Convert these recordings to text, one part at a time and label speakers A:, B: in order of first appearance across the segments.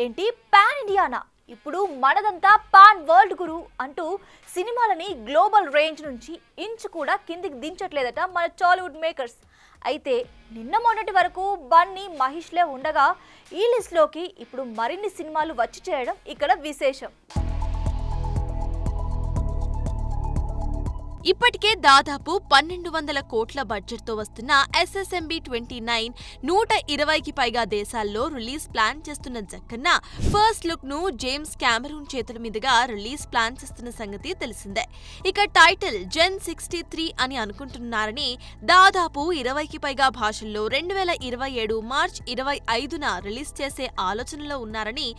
A: ఏంటి pan Indiana? ఇప్పుడు మనదంతా pan world గురు అంటూ సినిమాలని గ్లోబల్ రేంజ్ నుంచి ఇంచు కూడా కిందికి దించట్లేదట మన టాలీవుడ్ మేకర్స్. అయితే నిన్న మొన్నటి వరకు బన్నీ మహేష్లే ఉండగా ఈ లిస్ట్లోకి ఇప్పుడు మరిన్ని సినిమాలు వచ్చి చేయడం ఇక్కడ విశేషం.
B: ఇప్పటికే దాదాపు 1200 కోట్ల బడ్జెట్తో వస్తున్న SSMB 29 120కి పైగా దేశాల్లో రిలీజ్ ప్లాన్ చేస్తున్న జక్కన్న ఫస్ట్ లుక్ ను జేమ్స్ కెమెరూన్ చేతుల మీదుగా రిలీజ్ ప్లాన్ చేస్తున్న సంగతి తెలిసిందే. ఇక టైటిల్ జెన్ 63 అని అనుకుంటున్నారని, దాదాపు 20కి పైగా భాషల్లో 2027 మార్చ్ 25న రిలీజ్ చేసే ఆలోచనలో ఉన్నారని,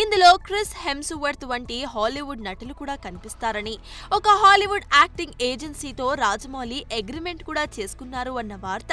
B: ఇందులో క్రిస్ హెమ్స్వర్త్ వంటి హాలీవుడ్ నటులు కూడా కనిపిస్తారని, ఒక హాలీవుడ్ యాక్టింగ్ ఏజెన్సీతో రాజమౌళి అగ్రిమెంట్ కూడా చేసుకున్నారు అన్న వార్త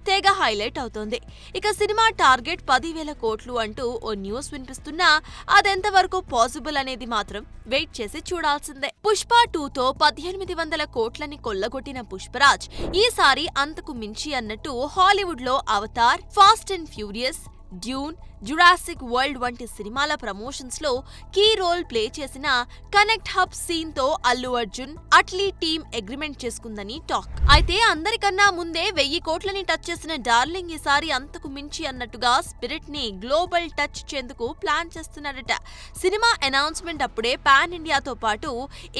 B: తెగ హైలైట్ అవుతోంది. ఇక సినిమా టార్గెట్ 10,000 కోట్లు అంటూ ఓ న్యూస్ వినిపిస్తున్నా అదెంతవరకు పాసిబుల్ అనేది మాత్రం వెయిట్ చేసి చూడాల్సిందే. పుష్ప 2తో 1800 కోట్లని కొల్లగొట్టిన పుష్పరాజ్ ఈసారి అంతకు మించి అన్నట్టు హాలీవుడ్ లో Avatar, Fast and Furious, Dune, Jurassic World వంటి సినిమాల ప్రమోషన్స్ లో కీ రోల్ ప్లే చేసిన కనెక్ట్ హబ్ సీన్ తో అల్లు అర్జున్, అట్లీ టీమ్ అగ్రిమెంట్ చేసుకుందని టాక్. అయితే అందరికన్నా ముందే 1000 కోట్లని టచ్ చేసిన డార్లింగ్ ఈసారి అంతకు మించి అన్నట్టుగా స్పిరిట్ ని గ్లోబల్ టచ్ చేందుకు ప్లాన్ చేస్తున్నారట. సినిమా అనౌన్స్మెంట్ అప్పుడే పాన్ ఇండియాతో పాటు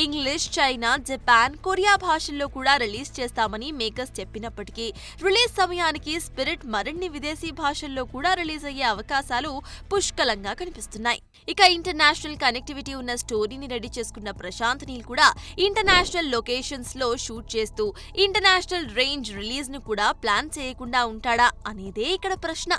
B: ఇంగ్లీష్, చైనా, జపాన్, కొరియా భాషల్లో కూడా రిలీజ్ చేస్తామని మేకర్స్ చెప్పినప్పటికీ రిలీజ్ సమయానికి స్పిరిట్ మరిన్ని విదేశీ భాషల్లో కూడా రిలీజ్ అయ్యే అవకాశాలు పుష్కలంగా కనిపిస్తున్నాయి. ఇక ఇంటర్నేషనల్ కనెక్టివిటీ ఉన్న స్టోరీని రెడీ చేసుకున్న ప్రశాంత్ నీల్ కూడా ఇంటర్నేషనల్ లొకేషన్స్ లో షూట్ చేస్తూ ఇంటర్నేషనల్ రేంజ్ రిలీజ్ ను కూడా ప్లాన్ చేయకుండా ఉంటాడా అనేదే ఇక్కడ ప్రశ్న.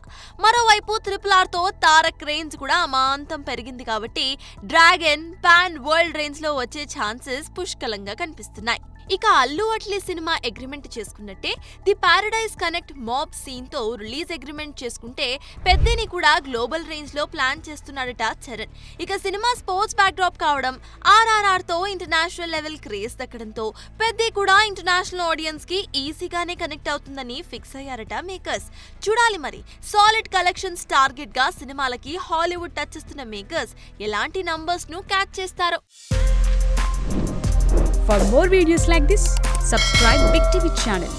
B: మరోవైపు RRR తో తారక్ రేంజ్ కూడా అమాంతం పెరిగింది కాబట్టి డ్రాగన్ పాన్ వరల్డ్ రేంజ్ లో వచ్చే ఛాన్సెస్ పుష్కలంగా కనిపిస్తున్నాయి. ఇక అల్లు అట్లీ సినిమా అగ్రిమెంట్ చేసుకున్నట్టే The Paradise Connect Mob Scene తో రిలీజ్ అగ్రిమెంట్ చేసుకుంటే పెద్దని కూడా గ్లోబల్ రేంజ్ లో ప్లాన్ చేస్తున్నాడట చరణ్. ఇక సినిమా స్పోర్ట్స్ బ్యాక్ డ్రాప్ కావడం, RRR తో ఇంటర్నేషనల్ లెవెల్ క్రేజ్ దక్కడంతో పెద్ది కూడా ఇంటర్నేషనల్ ఆడియన్స్ కి ఈజీగానే కనెక్ట్ అవుతుందని ఫిక్స్ అయ్యారట మేకర్స్. చూడాలి మరి సాలిడ్ కలెక్షన్స్ టార్గెట్ గా సినిమాలకి హాలీవుడ్ టచ్ ఇస్తున్న మేకర్స్ ఎలాంటి నంబర్స్ ను క్యాచ్ చేస్తారో.
C: For more videos like this, subscribe Big TV channel.